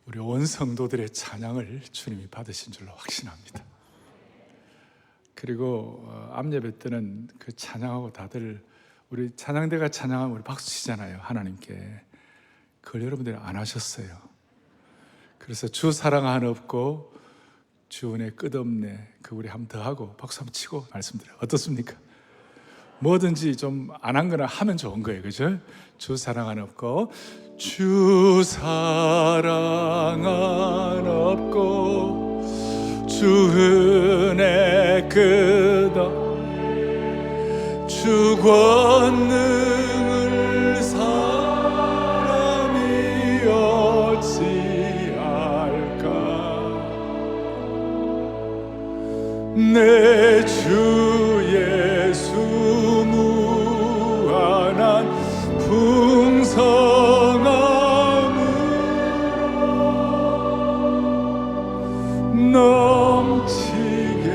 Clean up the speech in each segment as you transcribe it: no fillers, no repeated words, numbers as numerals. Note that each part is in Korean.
우리 온 성도들의 찬양을 주님이 받으신 줄로 확신합니다. 그리고 암예배 때는 그 찬양하고 다들 우리 찬양대가 찬양하면 우리 박수 치잖아요, 하나님께. 그걸 여러분들이 안 하셨어요. 그래서 주 사랑 하나 없고 주 은혜 끝없네, 그 우리 한번 더 하고 박수 한번 치고 말씀드려요. 어떻습니까? 뭐든지 좀 안 한 거나 하면 좋은 거예요, 그죠? 주 사랑 하나 없고 주 사랑 하나 없고 주 은혜 끝없 주 권능을 사람이 어찌할까 내 주 예수 무한한 풍성함으로 넘치게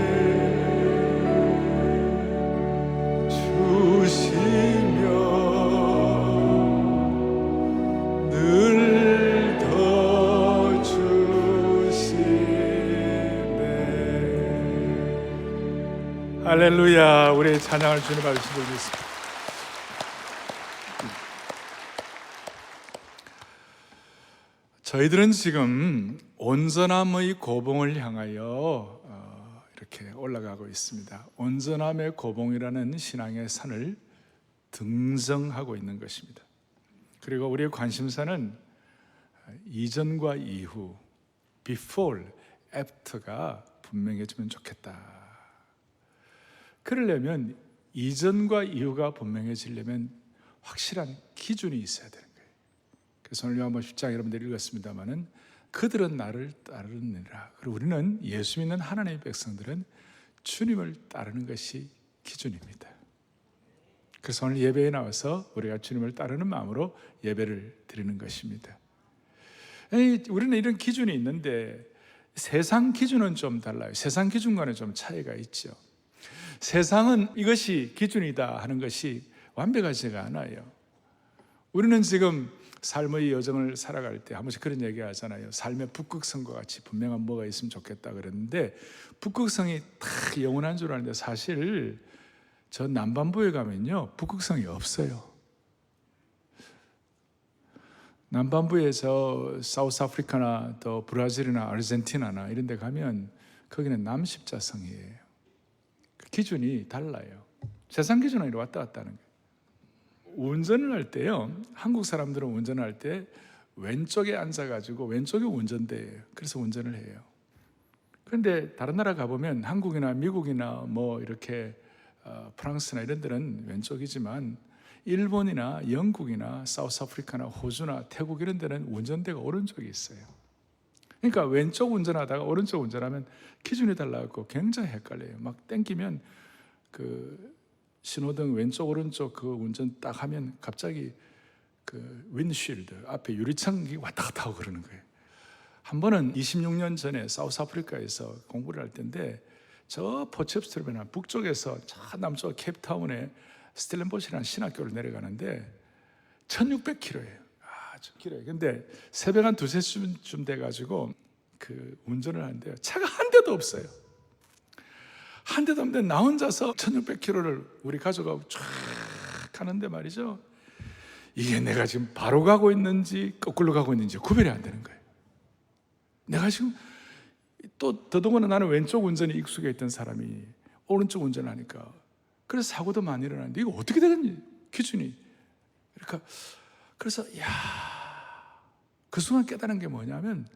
주시며 늘 더 주시네. 할렐루야. 우리의 찬양을 주님 받으시고 있습니다. 저희들은 지금 온전함의 고봉을 향하여 이렇게 올라가고 있습니다. 온전함의 고봉이라는 신앙의 산을 등정하고 있는 것입니다. 그리고 우리의 관심사는 이전과 이후, before, after가 분명해지면 좋겠다. 그러려면 이전과 이후가 분명해지려면 확실한 기준이 있어야 되는 거예요. 그래서 오늘 요한복음 10장 여러분들이 읽었습니다마는 그들은 나를 따르느니라. 그리고 우리는 예수 믿는 하나님의 백성들은 주님을 따르는 것이 기준입니다. 그래서 오늘 예배에 나와서 우리가 주님을 따르는 마음으로 예배를 드리는 것입니다. 우리는 이런 기준이 있는데 세상 기준은 좀 달라요. 세상 기준과는 좀 차이가 있죠. 세상은 이것이 기준이다 하는 것이 완벽하지가 않아요. 우리는 지금 삶의 여정을 살아갈 때 한 번씩 그런 얘기 하잖아요. 삶의 북극성과 같이 분명한 뭐가 있으면 좋겠다 그랬는데 북극성이 다 영원한 줄 아는데 사실 저 남반부에 가면요 북극성이 없어요. 남반부에 저 사우스 아프리카나 또 브라질이나 아르헨티나나 이런 데 가면 거기는 남십자성이에요. 그 기준이 달라요. 세상 기준으로 왔다 갔다 하는 거예요. 운전을 할 때요, 한국 사람들은 운전을 할 때 왼쪽에 앉아가지고 왼쪽이 운전대예요. 그래서 운전을 해요. 그런데 다른 나라 가보면 한국이나 미국이나 뭐 이렇게 프랑스나 이런 데는 왼쪽이지만 일본이나 영국이나 사우스 아프리카나 호주나 태국 이런 데는 운전대가 오른쪽에 있어요. 그러니까 왼쪽 운전하다가 오른쪽 운전하면 기준이 달라갖고 굉장히 헷갈려요. 막 땡기면 그 신호등 왼쪽 오른쪽 그 운전 딱 하면 갑자기 그 윈드쉴드 앞에 유리창이 왔다 갔다 하고 그러는 거예요. 한 번은 26년 전에 사우스 아프리카에서 공부를 할 때인데 저 포츠프스트루베나 북쪽에서 저 남쪽 케이프타운에 스텔렌보시라는 신학교를 내려가는데 1600km예요. 아주 길어요. 근데 새벽 한 2-3시쯤 돼가지고 그 운전을 하는데요, 차가 한 대도 없어요. 한 대도 없는데 나 혼자서 1600km를 우리 가족하고 쫙 가는데 말이죠, 이게 내가 지금 바로 가고 있는지 거꾸로 가고 있는지 구별이 안 되는 거예요. 내가 지금 또 더더군다나 나는 왼쪽 운전에 익숙해 있던 사람이 오른쪽 운전을 하니까 그래서 사고도 많이 일어나는데 이거 어떻게 되겠니 기준이. 그러니까 그래서 그 순간 깨달은 게 뭐냐면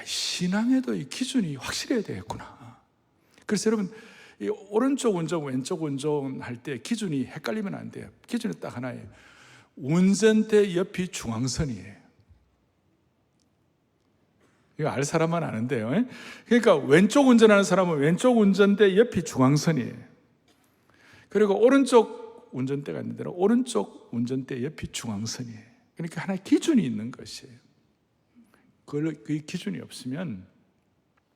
신앙에도 이 기준이 확실해야 되겠구나. 그래서 여러분 이 오른쪽 운전 왼쪽 운전 할 때 기준이 헷갈리면 안 돼요. 기준이 딱 하나예요. 운전대 옆이 중앙선이에요. 이거 알 사람만 아는데요. 그러니까 왼쪽 운전하는 사람은 왼쪽 운전대 옆이 중앙선이에요. 그리고 오른쪽 운전대가 있는 데는 오른쪽 운전대 옆이 중앙선이에요. 그러니까 하나의 기준이 있는 것이에요. 그 기준이 없으면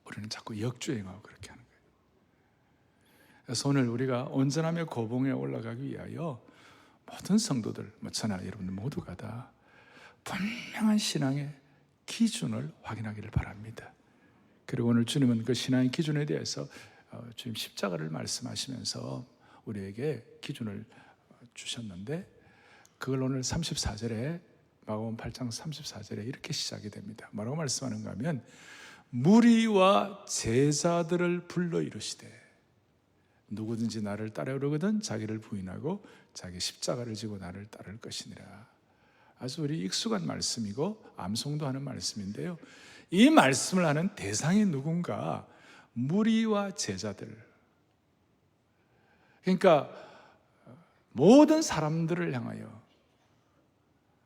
우리는 자꾸 역주행하고 그렇게 하는 거예요. 그래서 오늘 우리가 온전함의 고봉에 올라가기 위하여 모든 성도들, 저나 여러분들 모두가 다 분명한 신앙의 기준을 확인하기를 바랍니다. 그리고 오늘 주님은 그 신앙의 기준에 대해서 주님 십자가를 말씀하시면서 우리에게 기준을 주셨는데, 그걸 오늘 34절에 마가복음 8장 34절에 이렇게 시작이 됩니다. 뭐라고 말씀하는가 하면, 무리와 제자들을 불러 이르시되 누구든지 나를 따르거든 자기를 부인하고 자기 십자가를 지고 나를 따를 것이니라. 아주 우리 익숙한 말씀이고 암송도 하는 말씀인데요, 이 말씀을 하는 대상이 누군가? 무리와 제자들. 그러니까 모든 사람들을 향하여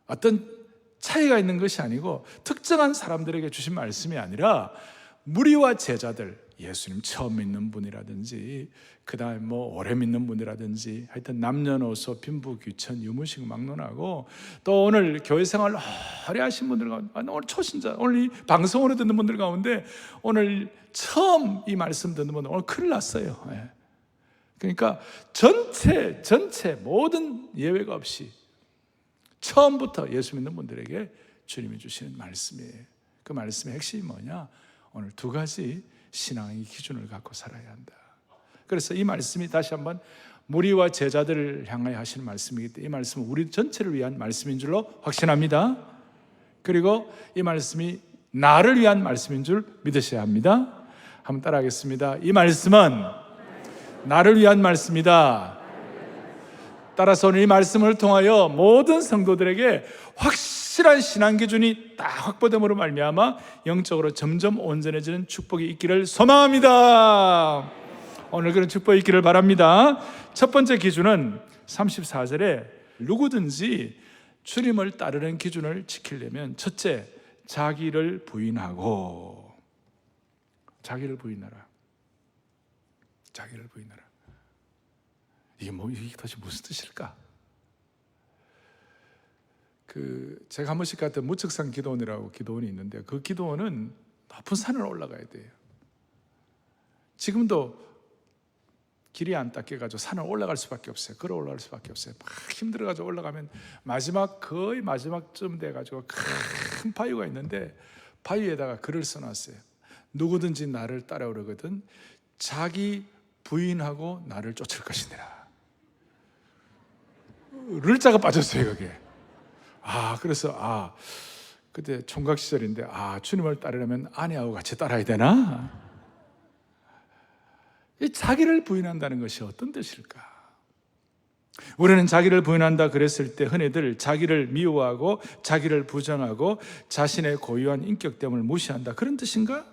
어떤 차이가 있는 것이 아니고 특정한 사람들에게 주신 말씀이 아니라 무리와 제자들, 예수님 처음 믿는 분이라든지 그 다음에 오래 믿는 분이라든지 하여튼 남녀노소 빈부귀천 유무식 막론하고, 또 오늘 교회 생활 오래 하신 분들 가운데, 오늘 초신자, 오늘 이 방송으로 듣는 분들 가운데 오늘 처음 이 말씀 듣는 분들 오늘 큰일 났어요. 그러니까 전체 모든 예외가 없이 처음부터 예수 믿는 분들에게 주님이 주시는 말씀이에요. 그 말씀의 핵심이 뭐냐? 오늘 두 가지 신앙의 기준을 갖고 살아야 한다. 그래서 이 말씀이 다시 한번 무리와 제자들을 향하여 하시는 말씀이기 때문에 이 말씀은 우리 전체를 위한 말씀인 줄로 확신합니다. 그리고 이 말씀이 나를 위한 말씀인 줄 믿으셔야 합니다. 한번 따라하겠습니다. 이 말씀은 나를 위한 말씀이다. 따라서 오늘 이 말씀을 통하여 모든 성도들에게 확실한 신앙 기준이 딱 확보됨으로 말미암아 영적으로 점점 온전해지는 축복이 있기를 소망합니다. 오늘 그런 축복이 있기를 바랍니다. 첫 번째 기준은 34절에 누구든지 주님을 따르는 기준을 지키려면 첫째, 자기를 부인하고, 자기를 부인하라. 자기를 부인하라. 이게 도대체 무슨 뜻일까? 제가 한 번씩 갔던 무측산 기도원이라고 기도원이 있는데, 그 기도원은 높은 산을 올라가야 돼요. 지금도 길이 안 닦여가지고 산을 올라갈 수밖에 없어요. 걸어 올라갈 수밖에 없어요. 막 힘들어가지고 올라가면 거의 마지막쯤 돼가지고 큰 바위가 있는데, 바위에다가 글을 써놨어요. 누구든지 나를 따라오려거든 자기 부인하고 나를 쫓을 것이니라. 를자가 빠졌어요, 그게. 그래서 그때 총각 시절인데 주님을 따르려면 아내하고 같이 따라야 되나? 이 자기를 부인한다는 것이 어떤 뜻일까? 우리는 자기를 부인한다 그랬을 때 흔히들 자기를 미워하고 자기를 부정하고 자신의 고유한 인격 때문을 무시한다, 그런 뜻인가?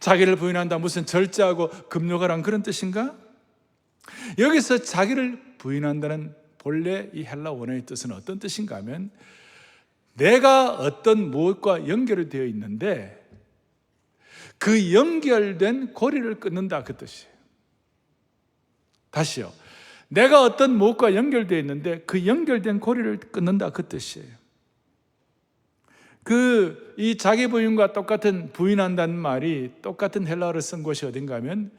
자기를 부인한다, 무슨 절제하고 금욕하란 그런 뜻인가? 여기서 자기를 부인한다는 본래 이 헬라 원어의 뜻은 어떤 뜻인가 하면, 내가 어떤 무엇과 연결이 되어 있는데 그 연결된 고리를 끊는다, 그 뜻이에요. 다시요. 내가 어떤 무엇과 연결되어 있는데 그 연결된 고리를 끊는다, 그 뜻이에요. 이 자기 부인과 똑같은 부인한다는 말이 똑같은 헬라어를 쓴 곳이 어딘가 하면,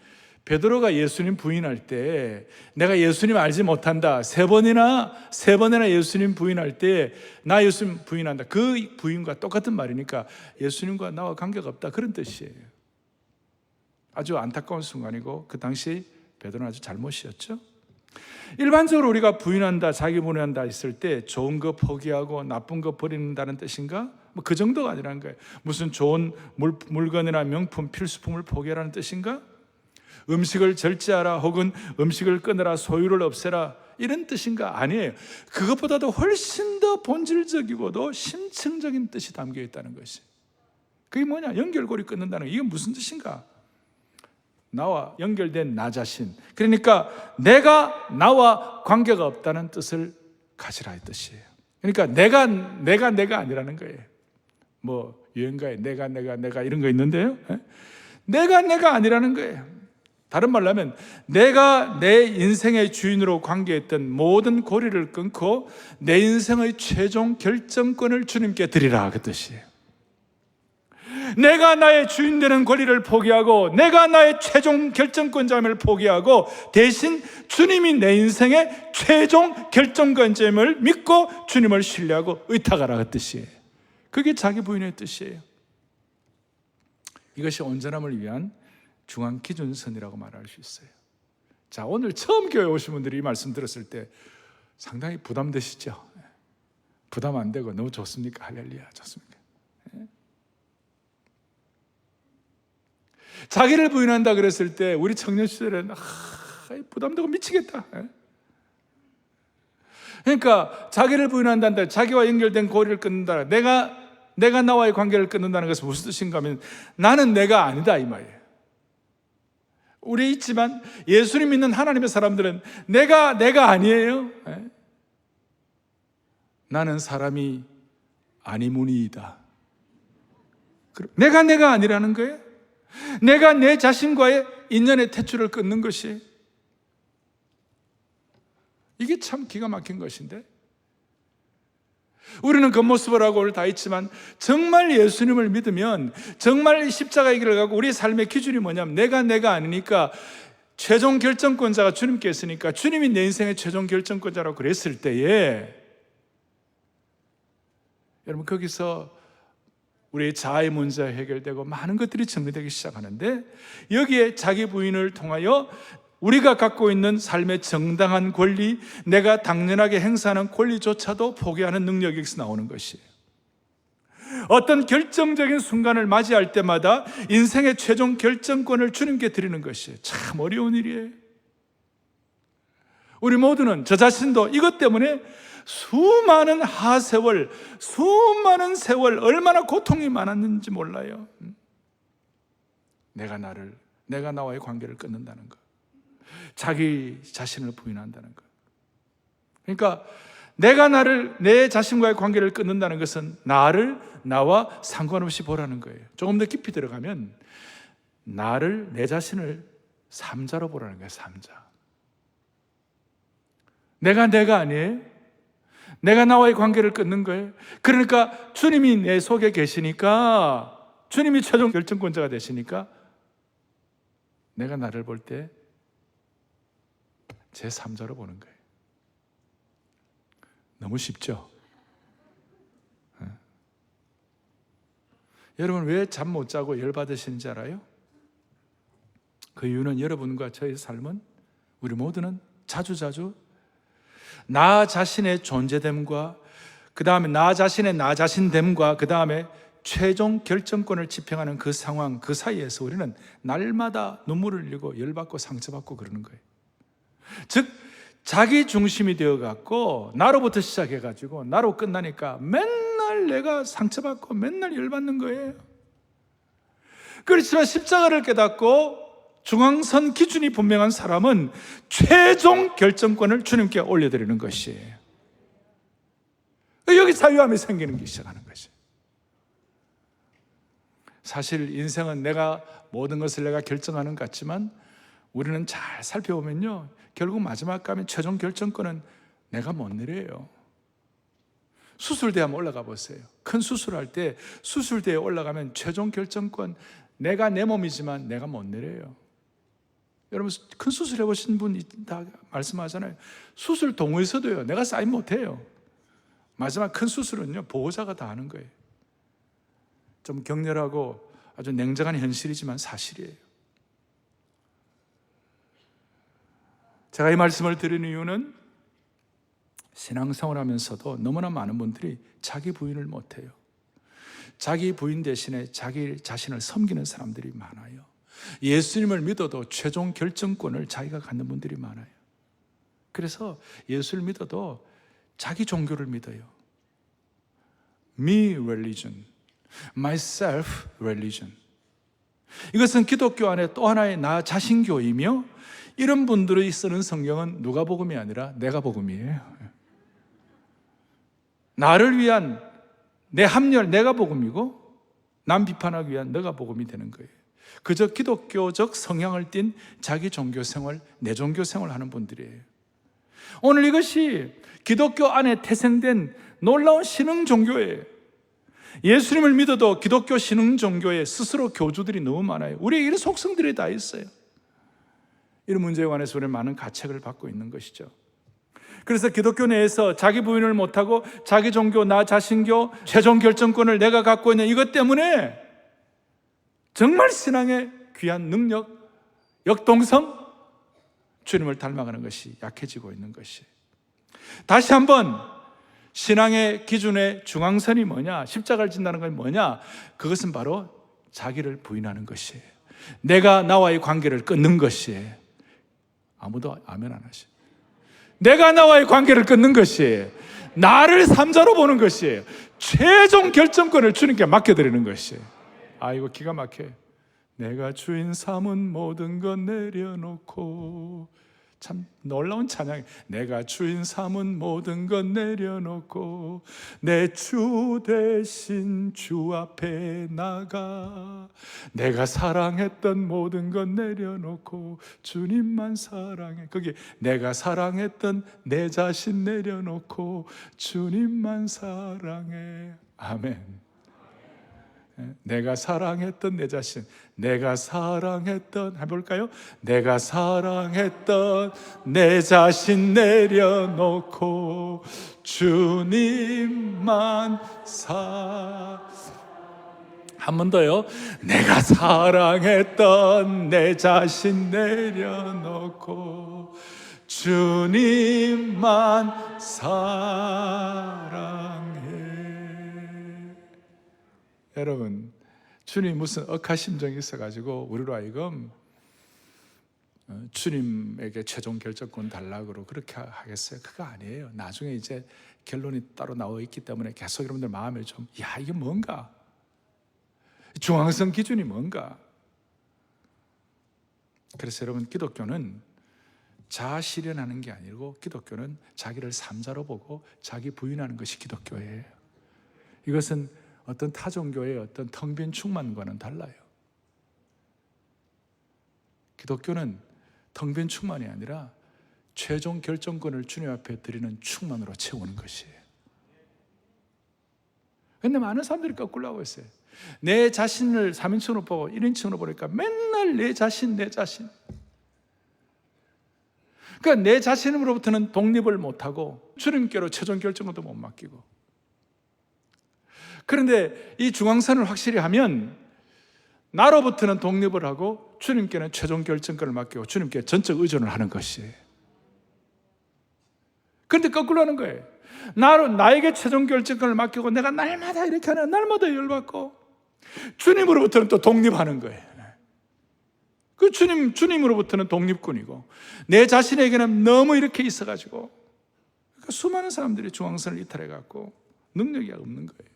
베드로가 예수님 부인할 때 내가 예수님 알지 못한다, 세 번이나 예수님 부인할 때 나 예수님 부인한다, 그 부인과 똑같은 말이니까 예수님과 나와 관계가 없다, 그런 뜻이에요. 아주 안타까운 순간이고 그 당시 베드로는 아주 잘못이었죠. 일반적으로 우리가 부인한다, 자기 부인한다 했을 때 좋은 거 포기하고 나쁜 거 버린다는 뜻인가? 그 정도가 아니라는 거예요. 무슨 좋은 물건이나 명품, 필수품을 포기하라는 뜻인가? 음식을 절제하라, 혹은 음식을 끊으라, 소유를 없애라, 이런 뜻인가? 아니에요. 그것보다도 훨씬 더 본질적이고도 심층적인 뜻이 담겨 있다는 것이. 그게 뭐냐? 연결고리 끊는다는 거. 이게 무슨 뜻인가? 나와 연결된 나 자신, 그러니까 내가 나와 관계가 없다는 뜻을 가지라 이 뜻이에요. 그러니까 내가 아니라는 거예요. 유행가에 내가 이런 거 있는데요, 내가 아니라는 거예요. 다른 말로 하면 내가 내 인생의 주인으로 관계했던 모든 고리를 끊고 내 인생의 최종 결정권을 주님께 드리라, 그 뜻이에요. 내가 나의 주인 되는 권리를 포기하고 내가 나의 최종 결정권자임을 포기하고 대신 주님이 내 인생의 최종 결정권자임을 믿고 주님을 신뢰하고 의탁하라, 그 뜻이에요. 그게 자기 부인의 뜻이에요. 이것이 온전함을 위한 중앙 기준선이라고 말할 수 있어요. 자, 오늘 처음 교회 오신 분들이 이 말씀 들었을 때 상당히 부담되시죠? 부담 안 되고 너무 좋습니까? 할렐루야, 좋습니까? 자기를 부인한다 그랬을 때 우리 청년 시절에는 부담되고 미치겠다. 그러니까 자기를 부인한다는데 자기와 연결된 고리를 끊는다. 내가 나와의 관계를 끊는다는 것은 무슨 뜻인가 하면 나는 내가 아니다 이 말이에요. 우리 있지만 예수님 믿는 하나님의 사람들은 내가 아니에요. 나는 사람이 아니무니이다. 내가 아니라는 거예요. 내가 내 자신과의 인연의 탯줄을 끊는 것이, 이게 참 기가 막힌 것인데, 우리는 겉모습을 하고 오늘 다 있지만 정말 예수님을 믿으면 정말 십자가의 길을 가고 우리 삶의 기준이 뭐냐면 내가 아니니까 최종 결정권자가 주님께 있으니까 주님이 내 인생의 최종 결정권자라고 그랬을 때에 여러분 거기서 우리의 자아의 문제가 해결되고 많은 것들이 정리되기 시작하는데, 여기에 자기 부인을 통하여 우리가 갖고 있는 삶의 정당한 권리, 내가 당연하게 행사하는 권리조차도 포기하는 능력이 여기서 나오는 것이에요. 어떤 결정적인 순간을 맞이할 때마다 인생의 최종 결정권을 주님께 드리는 것이에요. 참 어려운 일이에요. 우리 모두는, 저 자신도 이것 때문에 수많은 하세월, 수많은 세월 얼마나 고통이 많았는지 몰라요. 내가 나와의 관계를 끊는다는 것, 자기 자신을 부인한다는 것. 그러니까 내 자신과의 관계를 끊는다는 것은 나와 상관없이 보라는 거예요. 조금 더 깊이 들어가면 내 자신을 삼자로 보라는 거예요. 삼자. 내가 아니에요. 내가 나와의 관계를 끊는 거예요. 그러니까 주님이 내 속에 계시니까, 주님이 최종 결정권자가 되시니까 내가 나를 볼 때 제3자로 보는 거예요. 너무 쉽죠? 여러분 왜 잠 못 자고 열받으시는지 알아요? 그 이유는 여러분과 저의 삶은, 우리 모두는 자주자주 나 자신의 존재됨과 그 다음에 나 자신됨과 그 다음에 최종 결정권을 집행하는 그 상황, 그 사이에서 우리는 날마다 눈물을 흘리고 열받고 상처받고 그러는 거예요. 즉 자기 중심이 되어갖고 나로부터 시작해가지고 나로 끝나니까 맨날 내가 상처받고 맨날 열받는 거예요. 그렇지만 십자가를 깨닫고 중앙선 기준이 분명한 사람은 최종 결정권을 주님께 올려드리는 것이에요. 여기 자유함이 생기는 게 시작하는 것이에요. 사실 인생은 모든 것을 내가 결정하는 것 같지만 우리는 잘 살펴보면요, 결국 마지막 가면 최종 결정권은 내가 못 내려요. 수술대에 한번 올라가 보세요. 큰 수술할 때 수술대에 올라가면 최종 결정권, 내가 내 몸이지만 내가 못 내려요. 여러분 큰 수술 해보신 분 다 말씀하잖아요. 수술 동호회에서도요, 내가 사인 못해요. 마지막 큰 수술은요, 보호자가 다 하는 거예요. 좀 격렬하고 아주 냉정한 현실이지만 사실이에요. 제가 이 말씀을 드리는 이유는 신앙생활 하면서도 너무나 많은 분들이 자기 부인을 못해요. 자기 부인 대신에 자기 자신을 섬기는 사람들이 많아요. 예수님을 믿어도 최종 결정권을 자기가 갖는 분들이 많아요. 그래서 예수를 믿어도 자기 종교를 믿어요. Me religion, myself religion. 이것은 기독교 안에 또 하나의 나 자신교이며, 이런 분들이 쓰는 성경은 누가복음이 아니라 내가복음이에요. 나를 위한 내 합리화, 내가 복음이고 남 비판하기 위한 내가 복음이 되는 거예요. 그저 기독교적 성향을 띤 자기 종교생활, 내 종교생활 하는 분들이에요. 오늘 이것이 기독교 안에 태생된 놀라운 신흥 종교예요. 예수님을 믿어도 기독교 신흥 종교에 스스로 교주들이 너무 많아요. 우리에게 이런 속성들이 다 있어요. 이런 문제에 관해서 우리는 많은 가책을 받고 있는 것이죠. 그래서 기독교 내에서 자기 부인을 못하고 자기 종교, 나 자신교, 최종 결정권을 내가 갖고 있는 이것 때문에 정말 신앙의 귀한 능력, 역동성, 주님을 닮아가는 것이 약해지고 있는 것이. 다시 한번 신앙의 기준의 중앙선이 뭐냐? 십자가를 진다는 건 뭐냐? 그것은 바로 자기를 부인하는 것이에요. 내가 나와의 관계를 끊는 것이에요. 아무도 아멘 안 하시죠. 내가 나와의 관계를 끊는 것이에요. 나를 삼자로 보는 것이에요. 최종 결정권을 주님께 맡겨드리는 것이에요. 아, 이거 기가 막혀요. 내가 주인 삼은 모든 것 내려놓고, 참 놀라운 찬양이, 내가 주인 삼은 모든 것 내려놓고 내 주 대신 주 앞에 나가, 내가 사랑했던 모든 것 내려놓고 주님만 사랑해. 거기 내가 사랑했던 내 자신 내려놓고 주님만 사랑해. 아멘. 내가 사랑했던 내 자신, 내가 사랑했던, 해볼까요? 내가 사랑했던 내 자신 내려놓고 주님만 한 번 더요. 내가 사랑했던 내 자신 내려놓고 주님만 사랑해. 여러분, 주님 무슨 억하심정이 있어가지고 우리로 하여금 주님에게 최종 결정권 달라고 그렇게 하겠어요? 그거 아니에요. 나중에 이제 결론이 따로 나와 있기 때문에 계속 여러분들 마음에 좀, 야, 이게 뭔가? 중앙선 기준이 뭔가? 그래서 여러분, 기독교는 자아 실현하는 게 아니고 기독교는 자기를 삼자로 보고 자기 부인하는 것이 기독교예요. 이것은 어떤 타종교의 어떤 텅 빈 충만과는 달라요. 기독교는 텅 빈 충만이 아니라 최종 결정권을 주님 앞에 드리는 충만으로 채우는 것이에요. 그런데 많은 사람들이 거꾸로 하고 있어요. 내 자신을 3인칭으로 보고 1인칭으로 보니까 맨날 내 자신. 그러니까 내 자신으로부터는 독립을 못하고 주님께로 최종 결정권도 못 맡기고, 그런데 이 중앙선을 확실히 하면 나로부터는 독립을 하고 주님께는 최종 결정권을 맡기고 주님께 전적 의존을 하는 것이에요. 그런데 거꾸로 하는 거예요. 나에게 최종 결정권을 맡기고 내가 날마다 이렇게 하는, 날마다 열받고 주님으로부터는 또 독립하는 거예요. 그 주님으로부터는 독립군이고 내 자신에게는 너무 이렇게 있어가지고, 그러니까 수많은 사람들이 중앙선을 이탈해갖고 능력이 없는 거예요.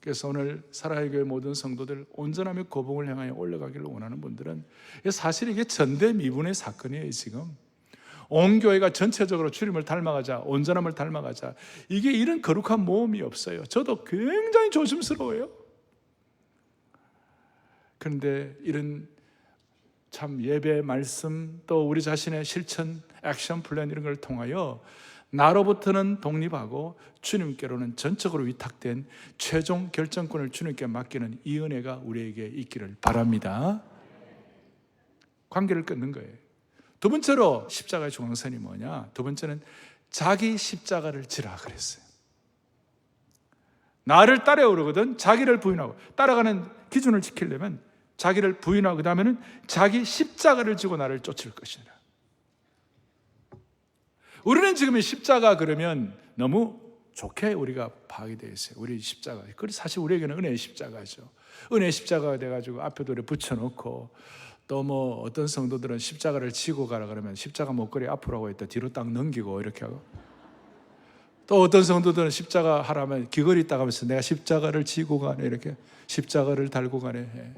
그래서 오늘 사랑의 교회 모든 성도들 온전함의 고봉을 향하여 올라가기를 원하는 분들은, 사실 이게 전대미분의 사건이에요. 지금 온 교회가 전체적으로 주님을 닮아가자, 온전함을 닮아가자, 이게 이런 거룩한 모험이 없어요. 저도 굉장히 조심스러워요. 그런데 이런 참 예배 말씀, 또 우리 자신의 실천, 액션 플랜 이런 걸 통하여 나로부터는 독립하고 주님께로는 전적으로 위탁된 최종 결정권을 주님께 맡기는 이 은혜가 우리에게 있기를 바랍니다. 관계를 끊는 거예요. 두 번째로 십자가의 중앙선이 뭐냐? 두 번째는 자기 십자가를 지라 그랬어요. 나를 따라오려거든 자기를 부인하고, 따라가는 기준을 지키려면 자기를 부인하고, 그 다음에는 자기 십자가를 지고 나를 쫓을 것이라. 우리는 지금 이 십자가 그러면 너무 좋게 우리가 파악이 되어 있어요. 우리 십자가. 그래서 사실 우리에게는 은혜의 십자가죠. 은혜의 십자가가 돼가지고 앞에도 이렇게 붙여놓고, 또 뭐 어떤 성도들은 십자가를 지고 가라 그러면 십자가 목걸이 앞으로 하고 있다 뒤로 딱 넘기고 이렇게 하고, 또 어떤 성도들은 십자가 하라면 귀걸이 딱 하면서 내가 십자가를 지고 가네, 이렇게 십자가를 달고 가네,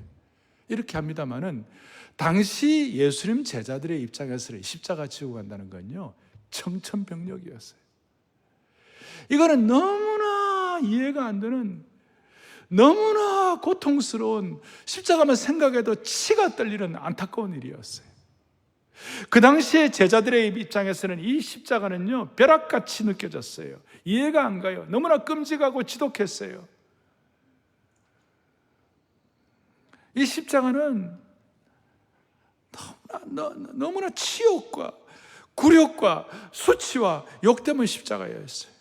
이렇게 합니다만은, 당시 예수님 제자들의 입장에서 십자가 지고 간다는 건요, 청천벽력이었어요. 이거는 너무나 이해가 안 되는, 너무나 고통스러운, 십자가만 생각해도 치가 떨리는 안타까운 일이었어요. 그 당시에 제자들의 입장에서는 이 십자가는요, 벼락같이 느껴졌어요. 이해가 안 가요. 너무나 끔찍하고 지독했어요. 이 십자가는 너무나 치욕과 굴욕과 수치와 욕 때문에 십자가였어요.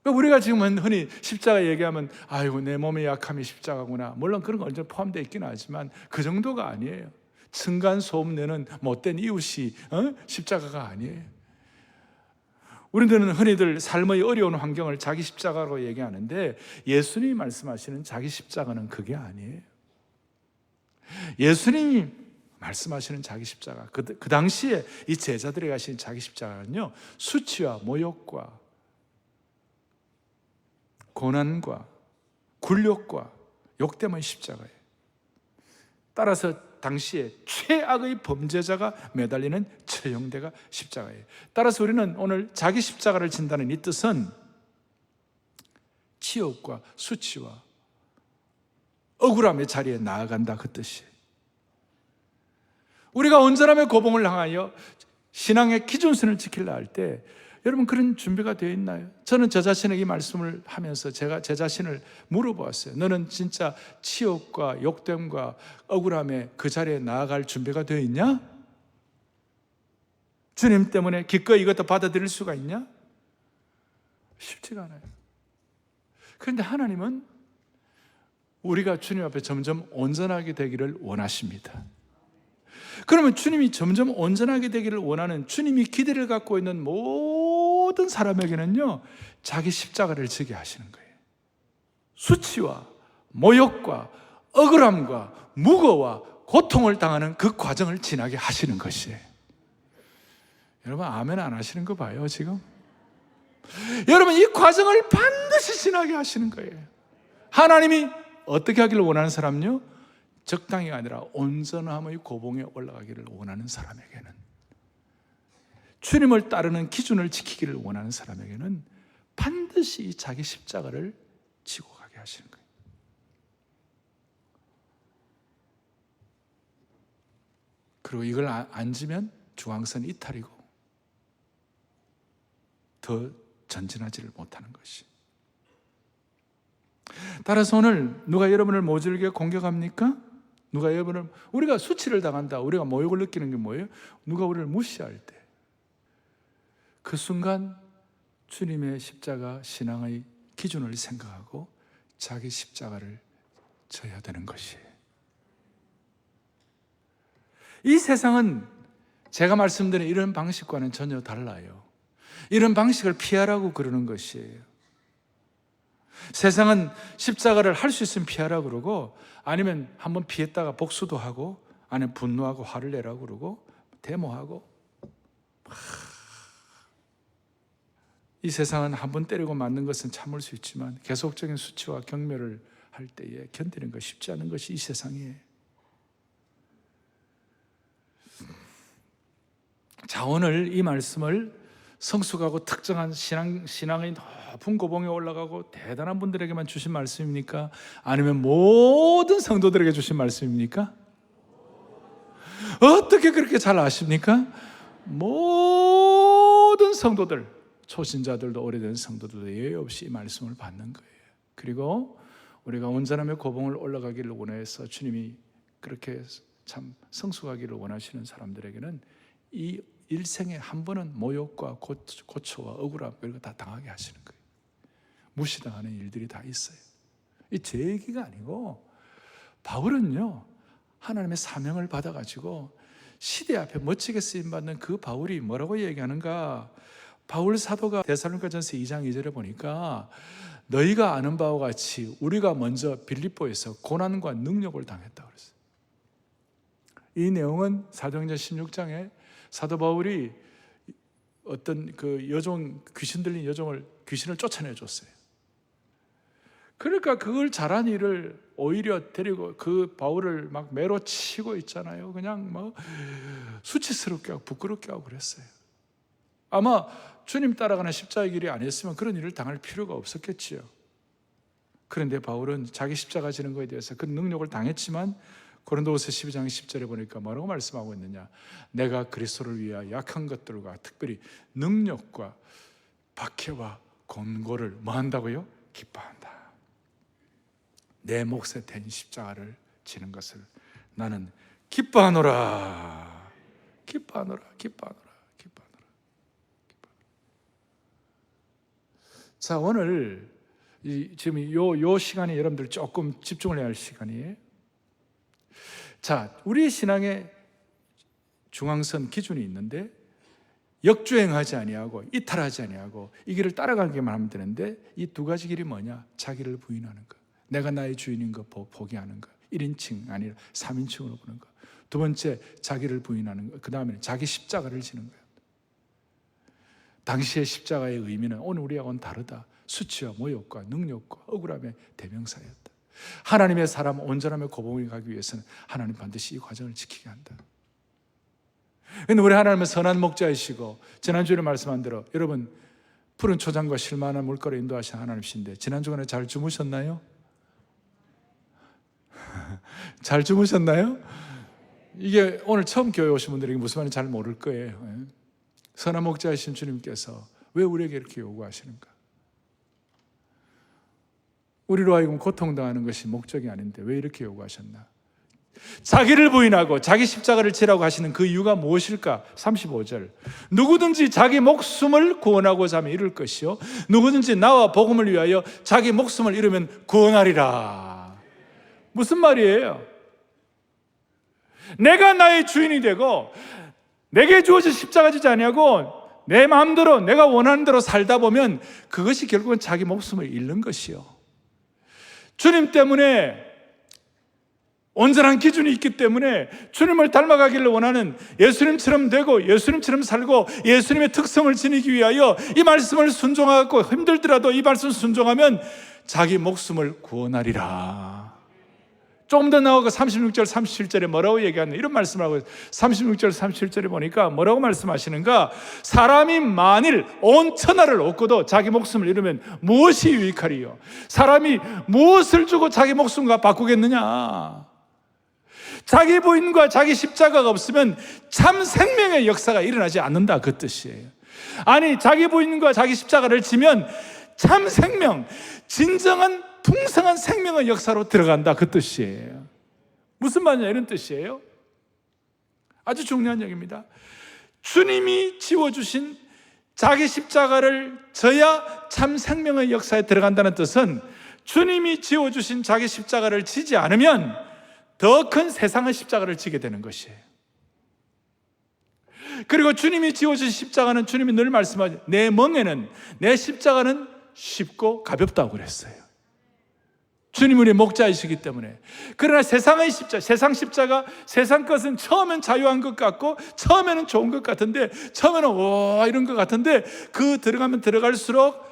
우리가 지금은 흔히 십자가 얘기하면 아이고 내 몸의 약함이 십자가구나. 물론 그런 건 언제나 포함되어 있긴 하지만 그 정도가 아니에요. 층간소음 내는 못된 이웃이 십자가가 아니에요. 우리들은 흔히들 삶의 어려운 환경을 자기 십자가로 얘기하는데 예수님이 말씀하시는 자기 십자가는 그게 아니에요. 예수님이 말씀하시는 자기 십자가, 그 당시에 이 제자들이 가신 자기 십자가는요, 수치와 모욕과 고난과 굴욕과 욕 때문에 십자가예요. 따라서 당시에 최악의 범죄자가 매달리는 처형대가 십자가예요. 따라서 우리는 오늘 자기 십자가를 진다는 이 뜻은 치욕과 수치와 억울함의 자리에 나아간다, 그 뜻이에요. 우리가 온전함의 고봉을 향하여 신앙의 기준선을 지키려 할 때 여러분 그런 준비가 되어 있나요? 저는 저 자신에게 이 말씀을 하면서 제가 제 자신을 물어보았어요. 너는 진짜 치욕과 욕됨과 억울함에 그 자리에 나아갈 준비가 되어 있냐? 주님 때문에 기꺼이 이것도 받아들일 수가 있냐? 쉽지가 않아요. 그런데 하나님은 우리가 주님 앞에 점점 온전하게 되기를 원하십니다. 그러면 주님이 점점 온전하게 되기를 원하는, 주님이 기대를 갖고 있는 모든 사람에게는요, 자기 십자가를 지게 하시는 거예요. 수치와 모욕과 억울함과 무거와 고통을 당하는 그 과정을 지나게 하시는 것이에요. 여러분 아멘 안 하시는 거 봐요 지금? 여러분 이 과정을 반드시 지나게 하시는 거예요. 하나님이 어떻게 하기를 원하는 사람은요, 적당히가 아니라 온전함의 고봉에 올라가기를 원하는 사람에게는, 주님을 따르는 기준을 지키기를 원하는 사람에게는 반드시 자기 십자가를 지고 가게 하시는 거예요. 그리고 이걸 안 지면 중앙선 이탈이고 더 전진하지를 못하는 것이. 따라서 오늘 누가 여러분을 모질게 공격합니까? 누가 여러분을, 우리가 수치를 당한다, 우리가 모욕을 느끼는 게 뭐예요? 누가 우리를 무시할 때 그 순간 주님의 십자가 신앙의 기준을 생각하고 자기 십자가를 져야 되는 것이에요. 이 세상은 제가 말씀드린 이런 방식과는 전혀 달라요. 이런 방식을 피하라고 그러는 것이에요. 세상은 십자가를 할 수 있으면 피하라고 그러고, 아니면 한번 피했다가 복수도 하고, 아니면 분노하고 화를 내라고 그러고, 데모하고. 이 세상은 한번 때리고 맞는 것은 참을 수 있지만 계속적인 수치와 경멸을 할 때에 견디는 것이 쉽지 않은 것이 이 세상이에요. 자, 오늘 이 말씀을 성숙하고 특정한 신앙의 높은 고봉에 올라가고 대단한 분들에게만 주신 말씀입니까? 아니면 모든 성도들에게 주신 말씀입니까? 어떻게 그렇게 잘 아십니까? 모든 성도들, 초신자들도 오래된 성도들도 예외 없이 이 말씀을 받는 거예요. 그리고 우리가 온전함의 고봉을 올라가기를 원해서 주님이 그렇게 참 성숙하기를 원하시는 사람들에게는 이 일생에 한 번은 모욕과 고초와 억울함 이런 거 다 당하게 하시는 거예요. 무시당하는 일들이 다 있어요. 이 제 얘기가 아니고, 바울은요 하나님의 사명을 받아가지고 시대 앞에 멋지게 쓰임받는 그 바울이 뭐라고 얘기하는가? 바울 사도가 데살로니가전서 2장 2절에 보니까 너희가 아는 바와 같이 우리가 먼저 빌립보에서 고난과 능력을 당했다고 그랬어요. 이 내용은 사도행전 16장에 사도 바울이 어떤 그 여종, 귀신 들린 귀신을 쫓아내 줬어요. 그러니까 그걸 잘한 일을 오히려 데리고 그 바울을 막 매로 치고 있잖아요. 그냥 뭐 수치스럽게 하고 부끄럽게 하고 그랬어요. 아마 주님 따라가는 십자가의 길이 아니었으면 그런 일을 당할 필요가 없었겠지요. 그런데 바울은 자기 십자가 지는 것에 대해서 그 능력을 당했지만 고린도후서 12장 10절에 보니까 뭐라고 말씀하고 있느냐? 내가 그리스도를 위하여 약한 것들과 특별히 능력과 박해와 곤고를 뭐 한다고요? 기뻐한다. 내 몫에 댄 십자가를 지는 것을 나는 기뻐하노라. 기뻐하노라, 기뻐하노라, 기뻐하노라. 자, 오늘 지금 요 시간에 여러분들 조금 집중을 해야 할 시간이에요. 자, 우리 신앙의 중앙선 기준이 있는데 역주행하지 아니하고 이탈하지 아니하고 이 길을 따라가기만 하면 되는데 이 두 가지 길이 뭐냐? 자기를 부인하는 것, 내가 나의 주인인 것 포기하는 것, 1인칭 아니라 3인칭으로 보는 것. 두 번째, 자기를 부인하는 것. 그 다음에 자기 십자가를 지는 거예요. 당시의 십자가의 의미는 오늘 우리하고는 다르다. 수치와 모욕과 능력과 억울함의 대명사였다. 하나님의 사람 온전함의 고봉에 가기 위해서는 하나님 반드시 이 과정을 지키게 한다. 그런데 우리 하나님은 선한 목자이시고 지난주에 말씀한 대로 여러분 푸른 초장과 실만한 물가로 인도하신 하나님이신데 지난 주간에 잘 주무셨나요? 잘 주무셨나요? 이게 오늘 처음 교회 오신 분들에게 무슨 말인지 잘 모를 거예요. 선한 목자이신 주님께서 왜 우리에게 이렇게 요구하시는가? 우리로 하여금 고통당하는 것이 목적이 아닌데 왜 이렇게 요구하셨나? 자기를 부인하고 자기 십자가를 지라고 하시는 그 이유가 무엇일까? 35절, 누구든지 자기 목숨을 구원하고자 하면 잃을 것이요 누구든지 나와 복음을 위하여 자기 목숨을 잃으면 구원하리라. 무슨 말이에요? 내가 나의 주인이 되고 내게 주어진 십자가 지지 아니하고 내 마음대로 내가 원하는 대로 살다 보면 그것이 결국은 자기 목숨을 잃는 것이요, 주님 때문에 온전한 기준이 있기 때문에 주님을 닮아가기를 원하는 예수님처럼 되고 예수님처럼 살고 예수님의 특성을 지니기 위하여 이 말씀을 순종하고 힘들더라도 이 말씀 순종하면 자기 목숨을 구원하리라. 조금 더 나아가 36절 37절에 뭐라고 얘기하는 이런 말씀을 하고 있어요. 36절 37절에 보니까 뭐라고 말씀하시는가? 사람이 만일 온 천하를 얻고도 자기 목숨을 잃으면 무엇이 유익하리요? 사람이 무엇을 주고 자기 목숨과 바꾸겠느냐? 자기 부인과 자기 십자가가 없으면 참 생명의 역사가 일어나지 않는다, 그 뜻이에요. 아니, 자기 부인과 자기 십자가를 지면 참 생명, 진정한 풍성한 생명의 역사로 들어간다, 그 뜻이에요. 무슨 말이냐 이런 뜻이에요. 아주 중요한 얘기입니다. 주님이 지워주신 자기 십자가를 져야 참 생명의 역사에 들어간다는 뜻은 주님이 지워주신 자기 십자가를 지지 않으면 더 큰 세상의 십자가를 지게 되는 것이에요. 그리고 주님이 지워주신 십자가는 주님이 늘 말씀하죠. 내 멍에는, 내 십자가는 쉽고 가볍다고 그랬어요. 주님 우리의 목자이시기 때문에. 그러나 세상의 십자가, 세상 십자가, 세상 것은 처음엔 자유한 것 같고 처음에는 좋은 것 같은데 처음에는 와 이런 것 같은데 그 들어가면 들어갈수록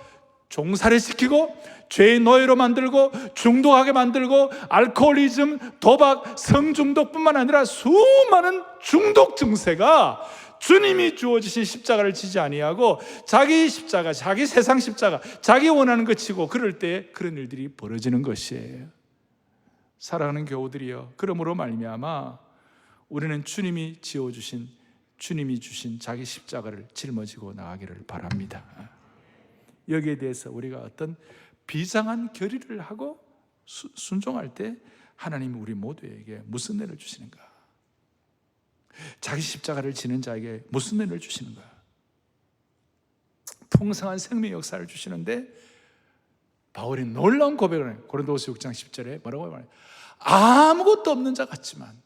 종살이 시키고 죄의 노예로 만들고 중독하게 만들고 알코올리즘, 도박, 성중독뿐만 아니라 수많은 중독 증세가 주님이 주어지신 십자가를 지지 아니하고 자기 십자가, 자기 세상 십자가, 자기 원하는 것 치고 그럴 때 그런 일들이 벌어지는 것이에요. 사랑하는 교우들이여, 그러므로 말미암아 우리는 주님이 지어주신, 주님이 주신 자기 십자가를 짊어지고 나가기를 바랍니다. 여기에 대해서 우리가 어떤 비장한 결의를 하고 순종할 때 하나님이 우리 모두에게 무슨 은혜를 주시는가? 자기 십자가를 지는 자에게 무슨 은혜를 주시는가? 풍성한 생명의 역사를 주시는데 바울이 놀라운 고백을 해요. 고린도후서 6장 10절에 뭐라고 말해요? 아무것도 없는 자 같지만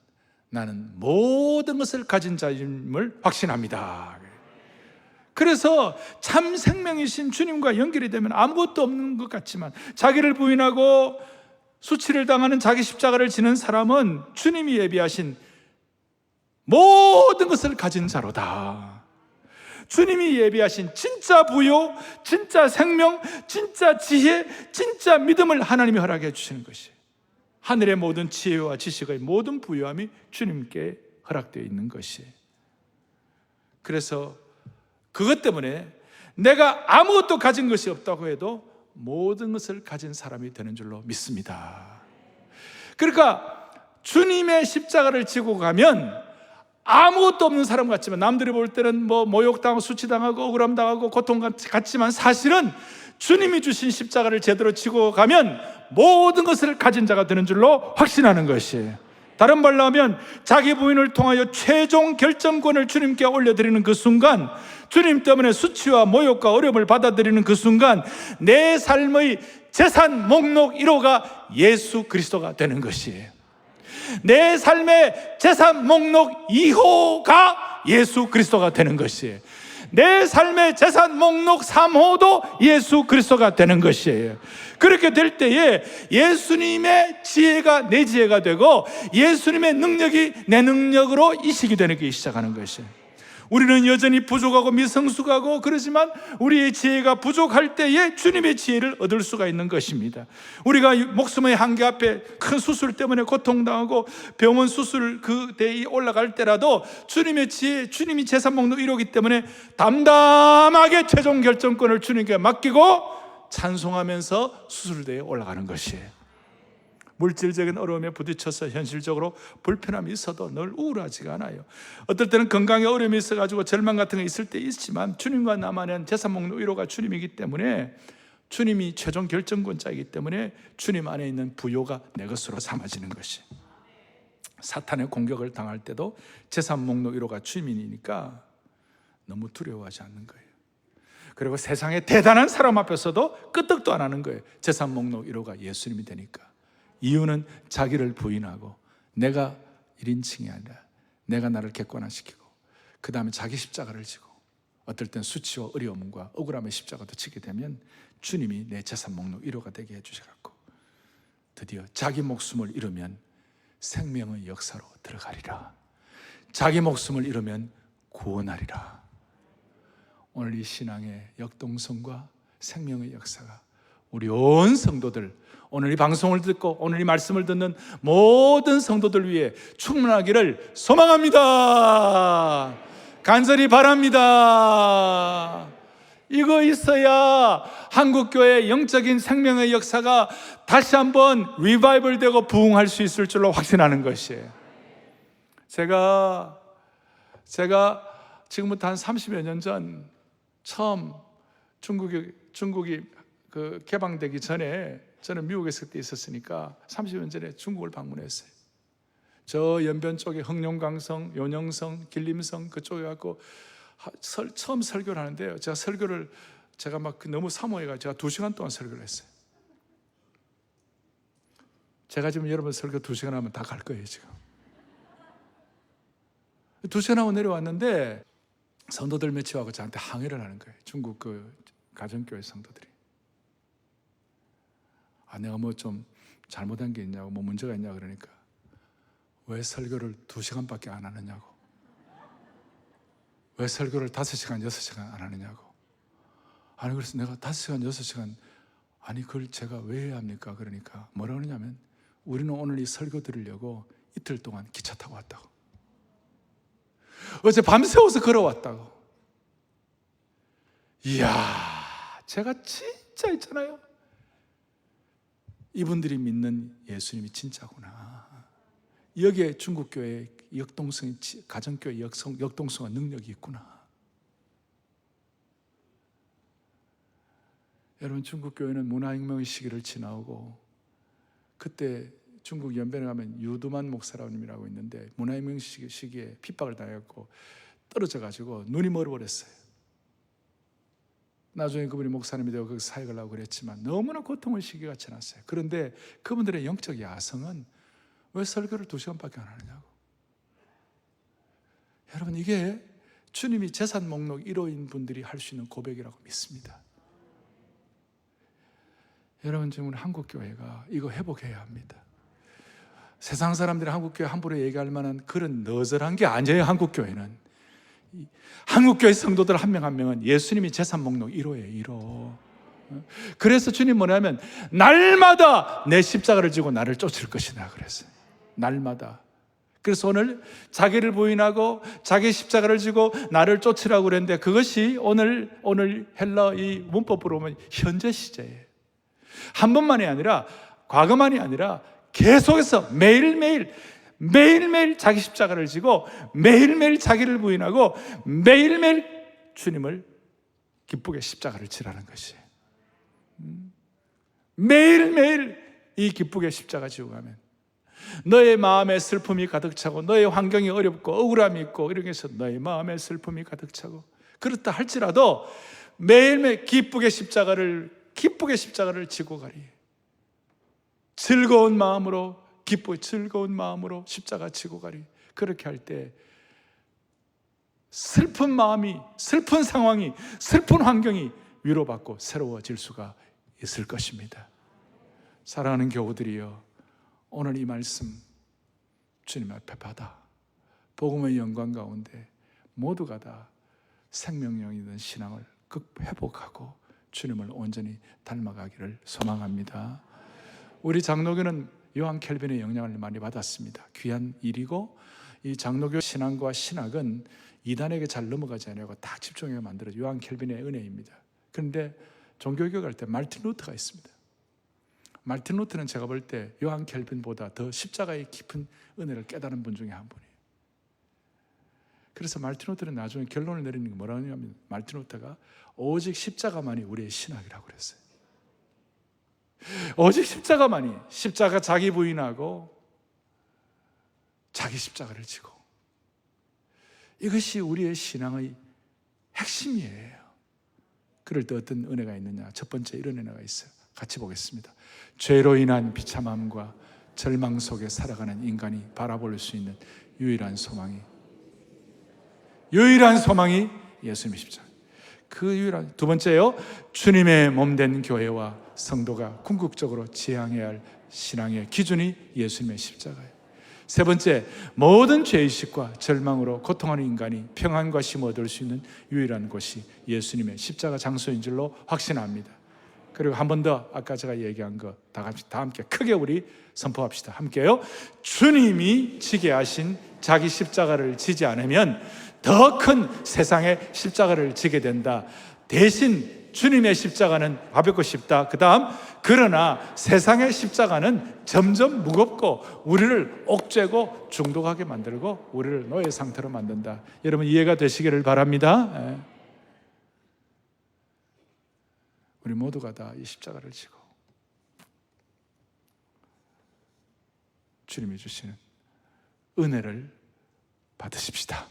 나는 모든 것을 가진 자임을 확신합니다. 그래서 참 생명이신 주님과 연결이 되면 아무것도 없는 것 같지만 자기를 부인하고 수치를 당하는 자기 십자가를 지는 사람은 주님이 예비하신 모든 것을 가진 자로다. 주님이 예비하신 진짜 부요, 진짜 생명, 진짜 지혜, 진짜 믿음을 하나님이 허락해 주시는 것이 하늘의 모든 지혜와 지식의 모든 부요함이 주님께 허락되어 있는 것이. 그래서 그것 때문에 내가 아무것도 가진 것이 없다고 해도 모든 것을 가진 사람이 되는 줄로 믿습니다. 그러니까 주님의 십자가를 지고 가면 아무것도 없는 사람 같지만 남들이 볼 때는 모욕당하고 수치당하고 억울함당하고 고통 같지만 사실은 주님이 주신 십자가를 제대로 지고 가면 모든 것을 가진 자가 되는 줄로 확신하는 것이에요. 다른 말로 하면 자기 부인을 통하여 최종 결정권을 주님께 올려드리는 그 순간, 주님 때문에 수치와 모욕과 어려움을 받아들이는 그 순간 내 삶의 재산 목록 1호가 예수 그리스도가 되는 것이에요. 내 삶의 재산 목록 2호가 예수 그리스도가 되는 것이에요. 내 삶의 재산 목록 3호도 예수 그리스도가 되는 것이에요. 그렇게 될 때에 예수님의 지혜가 내 지혜가 되고 예수님의 능력이 내 능력으로 이식이 되기 시작하는 것이에요. 우리는 여전히 부족하고 미성숙하고 그러지만 우리의 지혜가 부족할 때에 주님의 지혜를 얻을 수가 있는 것입니다. 우리가 목숨의 한계 앞에 큰 수술 때문에 고통당하고 병원 수술 그 대에 올라갈 때라도 주님의 지혜, 주님이 재산 목록 1호이기 때문에 담담하게 최종 결정권을 주님께 맡기고 찬송하면서 수술대에 올라가는 것이에요. 물질적인 어려움에 부딪혀서 현실적으로 불편함이 있어도 늘 우울하지가 않아요. 어떨 때는 건강에 어려움이 있어가지고 절망 같은 게 있을 때 있지만 주님과 나만의 재산 목록 1호가 주님이기 때문에, 주님이 최종 결정권자이기 때문에 주님 안에 있는 부요가 내 것으로 삼아지는 것이. 사탄의 공격을 당할 때도 재산 목록 1호가 주님이니까 너무 두려워하지 않는 거예요. 그리고 세상의 대단한 사람 앞에서도 끄떡도 안 하는 거예요. 재산 목록 1호가 예수님이 되니까. 이유는 자기를 부인하고 내가 1인칭이 아니라 내가 나를 객관화시키고 그 다음에 자기 십자가를 지고 어떨 땐 수치와 어려움과 억울함의 십자가도 지게 되면 주님이 내 재산 목록 1호가 되게 해주셔서 드디어 자기 목숨을 잃으면 생명의 역사로 들어가리라. 자기 목숨을 잃으면 구원하리라. 오늘 이 신앙의 역동성과 생명의 역사가 우리 온 성도들, 오늘 이 방송을 듣고 오늘 이 말씀을 듣는 모든 성도들 위해 충만하기를 소망합니다. 간절히 바랍니다. 이거 있어야 한국교회의 영적인 생명의 역사가 다시 한번 리바이벌 되고 부흥할 수 있을 줄로 확신하는 것이에요. 제가 지금부터 한 30여 년 전 처음 중국이 그 개방되기 전에 저는 미국에 있을 때 있었으니까 30년 전에 중국을 방문했어요. 저 연변 쪽에 흑룡강성, 요녕성, 길림성 그쪽에 갖고 처음 설교를 하는데요. 제가 막 너무 사모해가지고 제가 2시간 동안 설교를 했어요. 제가 지금 여러분 설교 2시간 하면 다 갈 거예요, 지금. 2시간 하고 내려왔는데 성도들 몇 치하고 저한테 항의를 하는 거예요. 중국 그 가정교회 성도들이. 내가 뭐 좀 잘못한 게 있냐고, 뭐 문제가 있냐고 그러니까 왜 설교를 2시간밖에 안 하느냐고, 왜 설교를 5시간, 6시간 안 하느냐고. 그래서 내가 5시간, 6시간 그걸 제가 왜 해야 합니까? 그러니까 뭐라고 그러냐면 우리는 오늘 이 설교 들으려고 이틀 동안 기차 타고 왔다고, 어제 밤새워서 걸어왔다고. 이야, 제가 진짜 있잖아요, 이분들이 믿는 예수님이 진짜구나. 여기에 중국교회의 역동성이, 가정교회의 역동성과 능력이 있구나. 여러분, 중국교회는 문화혁명의 시기를 지나오고, 그때 중국 연변에 가면 유두만 목사라고 있는데 문화혁명 시기에 핍박을 당했고 떨어져가지고 눈이 멀어버렸어요. 나중에 그분이 목사님이 되고 거기서 사역을 하고 그랬지만 너무나 고통의 시기가 지났어요. 그런데 그분들의 영적 야성은 왜 설교를 2시간밖에 안 하느냐고. 여러분, 이게 주님이 재산 목록 1호인 분들이 할 수 있는 고백이라고 믿습니다. 여러분, 지금 우리 한국교회가 이거 회복해야 합니다. 세상 사람들이 한국교회 함부로 얘기할 만한 그런 너절한 게 아니에요. 한국교회는, 한국교회 성도들 한 명 한 명은 예수님이 재산 목록 1호예요. 1호. 그래서 주님 뭐냐면 날마다 내 십자가를 지고 나를 쫓을 것이다 그랬어요. 날마다. 그래서 오늘 자기를 부인하고 자기 십자가를 지고 나를 쫓으라고 그랬는데 그것이 오늘 헬라 이 문법으로 보면 현재 시제예요. 한 번만이 아니라, 과거만이 아니라 계속해서 매일매일 자기 십자가를 지고 매일매일 자기를 부인하고 매일매일 주님을 기쁘게 십자가를 지라는 것이에요. 매일매일 이 기쁘게 십자가 지고 가면 너의 마음에 슬픔이 가득 차고 너의 환경이 어렵고 억울함이 있고 이런 게서 너의 마음에 슬픔이 가득 차고 그렇다 할지라도 매일매일 기쁘게 십자가를 지고 가리. 즐거운 마음으로 즐거운 마음으로 십자가 지고 가리. 그렇게 할 때 슬픈 마음이, 슬픈 상황이, 슬픈 환경이 위로받고 새로워질 수가 있을 것입니다. 사랑하는 교우들이여, 오늘 이 말씀 주님 앞에 받아 복음의 영광 가운데 모두가 다 생명력이든 신앙을 회복하고 주님을 온전히 닮아가기를 소망합니다. 우리 장로교는 요한 켈빈의 영향을 많이 받았습니다. 귀한 일이고, 이 장로교 신앙과 신학은 이단에게 잘 넘어가지 않고 다 집중해서 만들어진 요한 켈빈의 은혜입니다. 그런데 종교개혁 할 때 마르틴 루터가 있습니다. 마르틴 루터는 제가 볼 때 요한 켈빈보다 더 십자가의 깊은 은혜를 깨달은 분 중에 한 분이에요. 그래서 마르틴 루터는 나중에 결론을 내리는 게 뭐라고 하냐면, 마르틴 루터가 오직 십자가만이 우리의 신학이라고 그랬어요. 오직 십자가만이, 십자가 자기 부인하고 자기 십자가를 지고, 이것이 우리의 신앙의 핵심이에요. 그럴 때 어떤 은혜가 있느냐? 첫 번째 이런 은혜가 있어요. 같이 보겠습니다. 죄로 인한 비참함과 절망 속에 살아가는 인간이 바라볼 수 있는 유일한 소망이 예수님의 십자가. 그 유일한. 두 번째요, 주님의 몸된 교회와 성도가 궁극적으로 지향해야 할 신앙의 기준이 예수님의 십자가예요. 세 번째, 모든 죄의식과 절망으로 고통하는 인간이 평안과 쉼을 얻을 수 있는 유일한 곳이 예수님의 십자가 장소인 줄로 확신합니다. 그리고 한 번 더, 아까 제가 얘기한 거 다 함께 크게 우리 선포합시다. 함께요. 주님이 지게 하신 자기 십자가를 지지 않으면 더 큰 세상의 십자가를 지게 된다. 대신 주님의 십자가는 가볍고 쉽다. 그 다음, 그러나 세상의 십자가는 점점 무겁고 우리를 옥죄고 중독하게 만들고 우리를 노예 상태로 만든다. 여러분 이해가 되시기를 바랍니다. 우리 모두가 다 이 십자가를 지고 주님이 주시는 은혜를 받으십시다.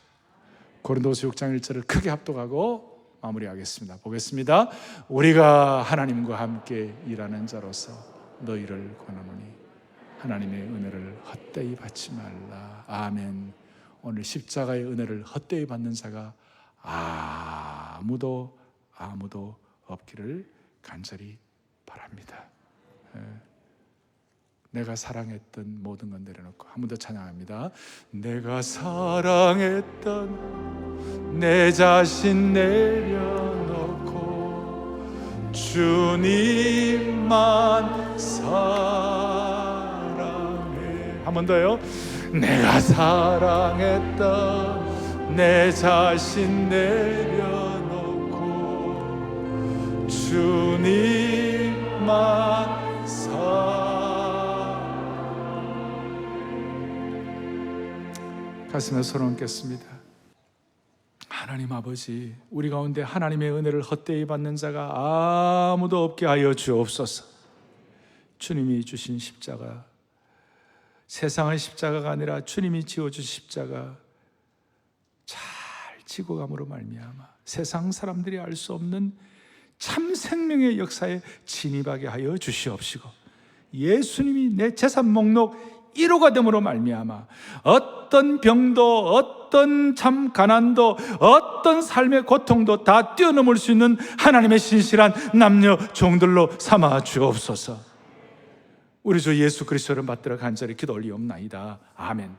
고린도서 6장 1절을 크게 합독하고 마무리하겠습니다. 보겠습니다. 우리가 하나님과 함께 일하는 자로서 너희를 권하노니 하나님의 은혜를 헛되이 받지 말라. 아멘. 오늘 십자가의 은혜를 헛되이 받는 자가 아무도 없기를 간절히 바랍니다. 내가 사랑했던 모든 건 내려놓고 한 번 더 찬양합니다. 내가 사랑했던 내 자신 내려놓고 주님만 사랑해. 한 번 더요. 내가 사랑했던 내 자신 내려놓고 주님만 사랑해. 가슴에 손을 얹겠습니다. 하나님 아버지, 우리 가운데 하나님의 은혜를 헛되이 받는 자가 아무도 없게 하여 주옵소서. 주님이 주신 십자가, 세상의 십자가가 아니라 주님이 지어주신 십자가 잘 지고 감으로 말미암아 세상 사람들이 알 수 없는 참 생명의 역사에 진입하게 하여 주시옵시고, 예수님이 내 재산 목록 1호가 됨으로 말미암아 어떤 병도, 어떤 참 가난도, 어떤 삶의 고통도 다 뛰어넘을 수 있는 하나님의 신실한 남녀 종들로 삼아 주옵소서. 우리 주 예수 그리스도를 받들어 간절히 기도 올리옵나이다. 아멘.